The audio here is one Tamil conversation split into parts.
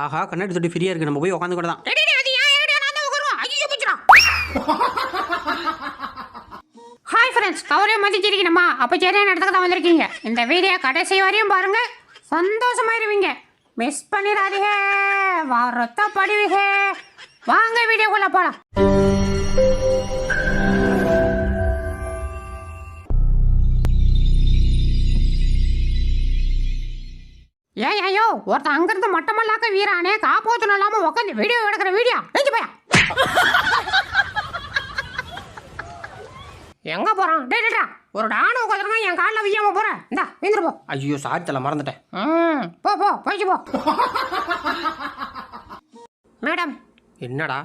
ஆஹா கண்ணாடி தொட்டி ஃப்ரீயாக இருக்குது, நம்ம போய் உட்காந்து கூட தான். ஹாய் ஃப்ரெண்ட்ஸ், கவரையும் மதிச்சிருக்கணுமா? அப்போ சரியான இடத்துக்கு தான் வந்திருக்கீங்க. இந்த வீடியோ கடைசி வரையும் பாருங்க, சந்தோஷமாயிருவீங்க. மிஸ் பண்ணிடாதீங்க, வருத்தப்படுவீங்க. வாங்க வீடியோக்குள்ள போலாம். ஐயோ, ஒருத்தன் அங்கிருந்து மட்டமல்லாக்க வீரானே காப்போத்தணும் இல்லாம உட்காந்து வீடியோ எடுக்கிற வீடியோ நெஞ்சு போயா எங்க போறான்? டேடா ஒரு டானு உட்காந்துருங்க, என் காலில் வையாம போறேன். இந்தா வீந்துரு போ. ஐயோ சாரி தலை மறந்துட்டேன். போ போயிச்சு போ. மேடம். என்னடா?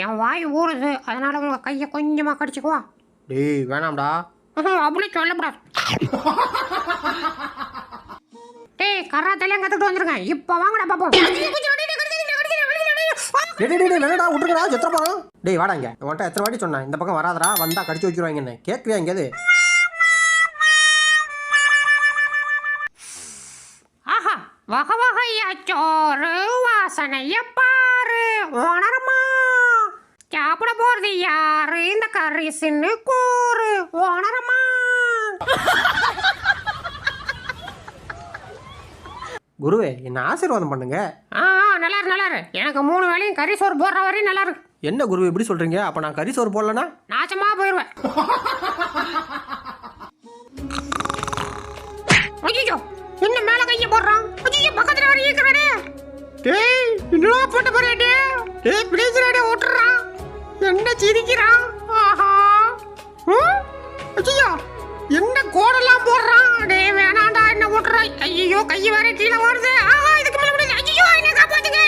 என் வாய் ஊறுது, அதனால உங்க கையை கொஞ்சமா கடிச்சுக்குவா. டேய் வேணாம்டா. அப்படி சொல்லக்கூடாது. டேய் கராத்தெல்லாம் கத்துக்கிட்டு வந்துருங்க, இப்போ வாங்கடா பாப்போம். என்னடா விட்டுருக்கா செத்துற போறோம். டேய் வாடாங்க, உன்ட்ட எத்தனை வாட்டி சொன்னேன் இந்த பக்கம் வராதரா, வந்தா கடிச்சு வச்சிருவாங்க. என்ன கேட்குறியா? எங்கேயாது? ஆஹா வக வகையா சோறு வாசனைய பாரு, உணரமா சாப்பிட போறது யாரு? இந்த கறி சின்ன கூறு, உணரமா. குருவே என்ன ஆசீர்வாதம் பண்ணுங்க. நல்லாரு. எனக்கு 3 வேளையும் கறி சோறு போடுற வரையும் நல்லா இருக்கு. என்ன குருவே இப்படி சொல்றீங்க? அப்ப நான் கறி சோறு போடலனா நாச்சமா போயிருவேன். ஐயோ என்ன மேல கைய போடுறான்? ஐயோ பக்கத்துல வர ஈக்குறடே. டேய் என்னடா போட்ட போறடே? டேய் ப்ளீஸ் ரெடி ஓட்றா. என்ன சிரிக்கிறான்? ஆஹா. ஐயோ என்ன கோடெல்லாம் போடுறான்? டேய் வேணாண்டா என்ன ஓட்றா. ஐயோ கை வர கீழ வருது. இதுக்கு மேல முடியல. ஐயோ என்ன காப்பாத்துங்க.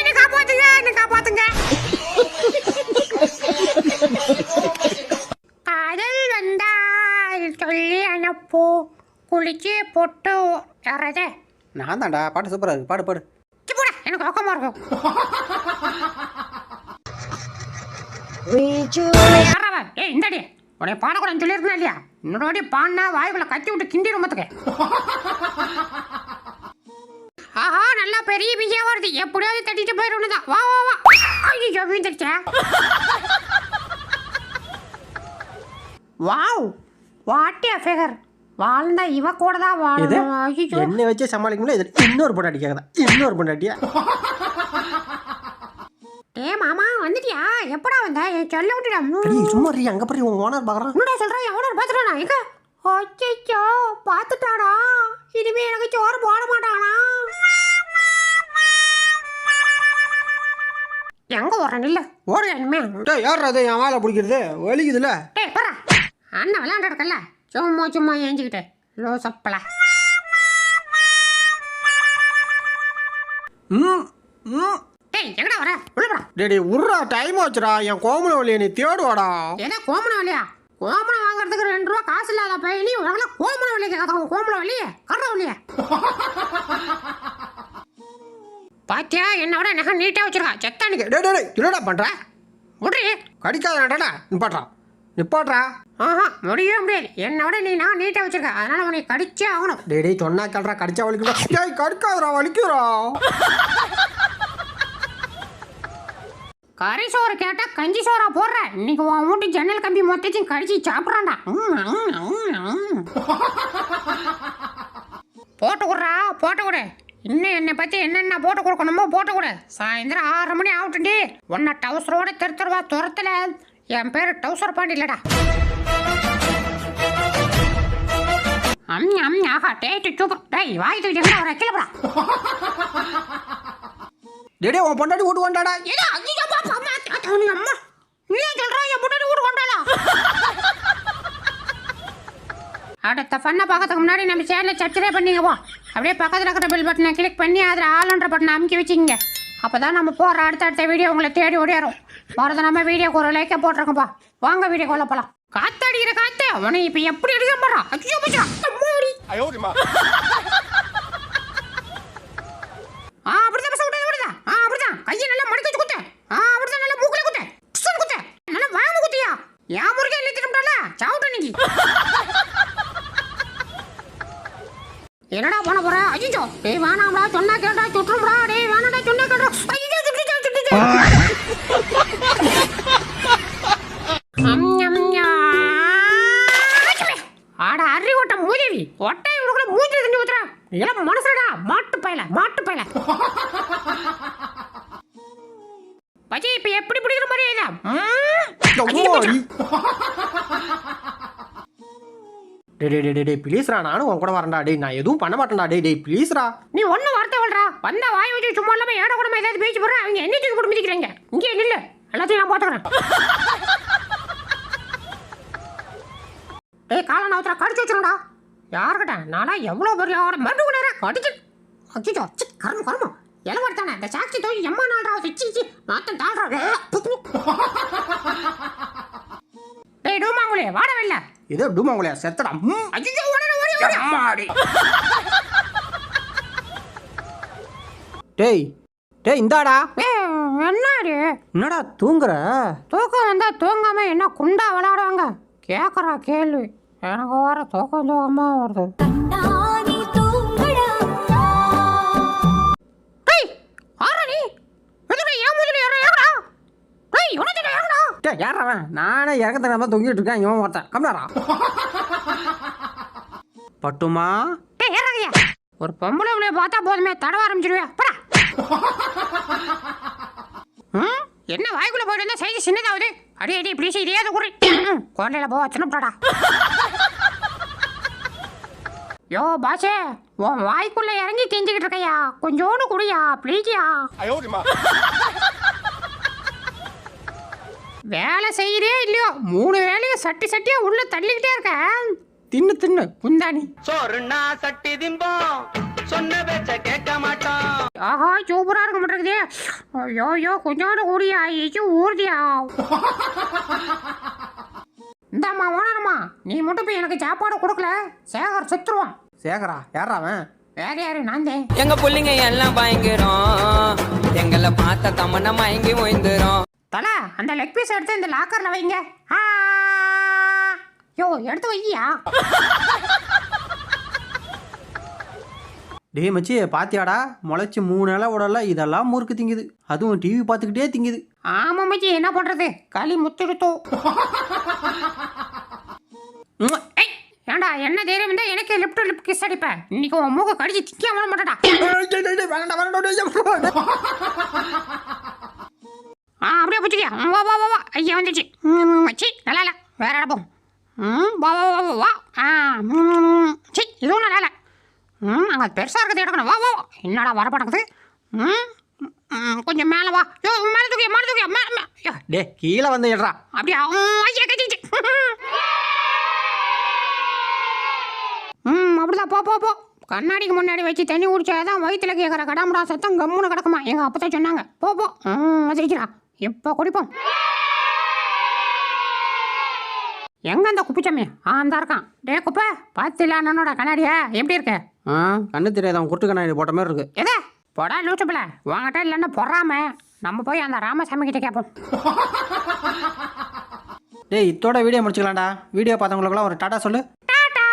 காதல் வந்தால் சொல்லி அனுப்போ, குளிச்சு பொட்டு யாரதே. நான் தான்டா. பாட்டு சூப்பரா இருக்கு, பாடு பாடு. போட எனக்கு பக்கமா இருக்கும். ஏய் இந்தடி உடைய பாடக்கூடாதுன்னு சொல்லியிருக்கா இல்லையா? இன்னொரு பாடினா வாய்க்குள்ள கட்டி விட்டு கிண்டி ரொம்பத்துக்கு. ஆஹா நல்லா பெரிய பிஜியா வருது, எப்படியாவது தட்டிட்டு போயிடும் தான். வா வா வா. ஐயோ வீந்துருச்சா. Wow what a figure. வாழ்ந்தா இவ கூட தான் வாழணும். ஐயோ என்ன வச்சு சமாளிக்கணும். இது இன்னொரு பொண்டாட்டி கேக்குதா? இன்னொரு பொண்டாட்டியா? டே மாமா வந்துட்டியா? எப்படா வந்த? சொல்ல விட்டுடா. சும்மா ரீ அங்க போய் உன் ஓனர் பாக்குறான். என்னடா சொல்றேன்? ஓனர் பாத்துட்டானா? எங்க? அச்சச்சோ பாத்துட்டாடா. இனிமே எனக்கு சோறு போட மாட்டானா? எங்க ஓடுறேன்? இல்ல ஓடு இனிமே. டேய் யாரா அது என் வாயில பிடிக்கிறது? வலிக்குதுல. டேய் போடா. அண்ணன் விளையாண்டு இருக்கல, சும்மா ஏஞ்சிக்கிட்டு லோ சப்பல. டேய் எங்கடா வர? உள்ள போடா. டேய் உர்றா டைம் ஆச்சுடா. என் கோமண வலியை நீ தேடுவாடா. ஏதா கோமண வலியா? கோமணம் வாங்குறதுக்கு 2 ரூபா காசு இல்லாத பையனி உனக்கு கோமண வலி கேட்காத. கோமண வலி கர்ற வலியா? பாத்தியா என்னோட நகை நீட்டா வச்சிருக்கா செத்தானுக்கு. டேய் என்னடா பண்ற? விட்றி கடிக்காதடா. நிப்பாட்றா. ஆஹா முடியாது. என்னோட நான் நீட்டா வச்சிருக்க, அதனால உன்னை கடிச்சே ஆகணும். டேய் சொன்னா கேள்றா, கடிச்சா வலிக்குடா. டேய் கடிக்காதடா, வலிக்குறா. கறி சோறு கேட்டா கஞ்சி சோறா போடுற. இன்னைக்கு உன் வீட்டு ஜன்னல் கம்பி மொத்தத்தையும் கடிச்சு சாப்பிட்றான்டா. போட்டு கொடு. இன்னும் என்னை பற்றி என்னென்ன போட்டு கொடுக்கணுமோ போட்டு கொடு. சாயந்தரம் 6 மணி ஆகட்டும்டி. உன்னை டவுசரோட திருத்துருவா துரத்துல. என் பேர் டவுசர் பாண்டி இல்லடா. ஆஹா டேட்டு சூப்பர். டேய் வாய் தூக்கி எங்கடா வர? கிளம்புடா. டேய் உன் பொண்டாட்டி வீட்டு கொண்டாடா. ஏடா ஐயோ பாப்பா அம்மா அம்மா நீ சொல்றா என் பொண்டாட்டி வீட்டு கொண்டாடா. அடுத்த ஃபன்னை பார்க்கறதுக்கு முன்னாடி நம்ம சேனலை சப்ஸ்கிரைப் பண்ணிங்க போ. அப்படியே பக்கத்தில் இருக்கிற பெல் பட்டனை கிளிக் பண்ணி அதில் ஆல்ன்ற பட்டனை அமுக்கி வச்சுக்கிங்க. அப்போ தான் நம்ம போகிற அடுத்த வீடியோ உங்களை தேடி ஓடியாரும். வரது நம்ம வீடியோக்கு ஒரு லைக்கை போட்டிருக்கோம்ப்பா. வாங்க வீடியோ கொள்ள போகலாம். காத்தடிக்கிற காற்று உன இப்போ எப்படி எடுக்க போகிறான்? ஐயோ பச்சா அப்படிதான் பசங்க விடுதா. அப்படிதான் கையை நல்லா மடிக்க வச்சு குத்த. அப்படிதான் நல்லா மூக்கில குத்த. நல்லா வாம குத்தியா? என் முருகை இல்லைத்திட்டோம்ல சாவுட்டு நீங்க. என்னடா பண்ண போற? ஐயோ டேய் வேணாம்டா, சொன்னா கேட்டா சுற்றும்டா. டேய் வேணாடா, சொன்னா கேட்டா. பயல மாட்டு பயல பஜி இப்ப எப்படி பிடிக்கிற மாதிரி இல்ல டேய் ப்ளீஸ்ரா நானும் உன் கூட வரேன்டா டேய் நான் எதுவும் பண்ண மாட்டேன்டா டேய் ப்ளீஸ்ரா நீ ஒண்ணு வார்த்தை விடுறா வந்தா வாய் வச்சு சும்மா இல்லாம ஏட கூட ஏதாவது பேச்சு போடுற அவங்க என்ன தூக்கி போட்டு மிதிக்கிறாங்க இங்கே இல்ல எல்லாத்தையும் நான் பாத்துக்கிறேன் டேய் காலை நவுத்துறா கடிச்சு வச்சிருடா யாருக்கிட்ட நானா எவ்வளவு பெரிய மருந்து கூட கடிச்சு அச்சோ கர்மம் கர்மம் எலவர்த்தானே இந்த சாட்சி தோய் எம்மா நாள்ரா வச்சு நாத்தம் தாள்றா டேய் டூமாங்குளே வாட வெல்ல இதோ டூமாங்குளே செத்தடா ஐயோ ஓடி அம்மாடி டேய் இந்தாடா என்னடா தூங்குற தூக்கம் வந்தா தூங்காம என்ன குண்டா விளையாடுவாங்க கேக்குறா கேள்வி எனக்கு வர தூக்கமா வருது யாரவன் நானே இறக்க தெரியாம தொங்கிட்டு இருக்கேன் இவன் ஒருத்தன் கம்னாரா பட்டுமா ஒரு பொம்பளை பிள்ளைய பார்த்தா போதுமே தடவ ஆரம்பிச்சிருவியா என்ன வாய்க்குள்ள போயிட்டு இருந்தா சைஸ் சின்னதாவது அடி ப்ளீஸ் இதே குறி குழந்தையில போ சின்னப்படாடா யோ பாஷே உன் வாய்க்குள்ள இறங்கி கெஞ்சிக்கிட்டு இருக்கையா கொஞ்சோண்டு குடியா ப்ளீஸ்யா வேலை செய்யறே இல்லையோ 3 வேலையும் சட்டியா உள்ள தள்ளிக்கிட்டே இருக்க தின்னு குந்தாணி சோறுனா சட்டி திம்போம் சொன்ன பேச்ச கேட்க மாட்டோம் ஆஹா சூப்பரா இருக்க மாட்டேங்குதே ஐயோ கொஞ்சோண்டு கூடியா ஏச்சு ஊர்தியா இந்தாம்மா ஓனரம்மா நீ மட்டும் போய் எனக்கு சாப்பாடு கொடுக்கல சேகர் செத்துருவான் சேகரா யாரா அவன் வேற யாரு நான் தான் எங்க புள்ளிங்க எல்லாம் பயங்கரம் எங்களை பார்த்த தமன்னா மயங்கி ஓய்ந்துரும் தல அந்த லெக் பீஸ் எடுத்து இந்த லாக்கர்ல வைங்க யோ எடுத்து வையா டேய் மச்சி பாத்தியாடா முளைச்சி 3 இலை உடல இதெல்லாம் முறுக்கு திங்குது அதுவும் டிவி பார்த்துக்கிட்டே திங்குது ஆமா மச்சி என்ன பண்றது களி முத்துடுத்தோ ஏண்டா என்ன தைரியம் இருந்தா எனக்கு லிப் கிஸ் அடிப்பேன் இன்னைக்கு உன் மூக்க கடிச்சு திக்க மாட்டடா அப்படியே பிடிச்சிக்கியா வா ஐயா வந்துச்சு மச்சி நல்லா இல்லை வேற இடம் போ வா சி இதுவும் நல்லா இல்லை அங்கே பெருசாக இருக்கிறது எடுக்கணும் வா என்னடா வரப்படக்குது கொஞ்சம் மேலே வா யோ மேலே தூக்கியா டே கீழே வந்து ஏடுறா அப்படியா ஐயா கட்டிச்சு அப்படிதான் போ கண்ணாடிக்கு முன்னாடி வச்சு தண்ணி குடிச்சாதான் வயிற்றுல கேட்குற கடாமடா சத்தம் கம்முன்னு கிடக்குமா எங்கள் அப்போ தான் சொன்னாங்க போ வச்சிருக்கிறா இப்போ குடிப்போம் எங்க அந்த குப்பிச்சமே அந்த இருக்கான் டே குப்பை பார்த்துல அண்ணனோட கண்ணாடியா எப்படி இருக்கு கண்ணு தெரியாது அவன் குட்டு கண்ணாடி போட்ட மாதிரி இருக்கு எதே போடா லூச்சுப்பில உங்ககிட்ட இல்லைன்னா பொறாம நம்ம போய் அந்த ராமசாமி கிட்ட கேட்போம் டேய் இதோட வீடியோ முடிச்சுக்கலாம்டா வீடியோ பார்த்தவங்களுக்குலாம் ஒரு டாடா சொல்லு டாடா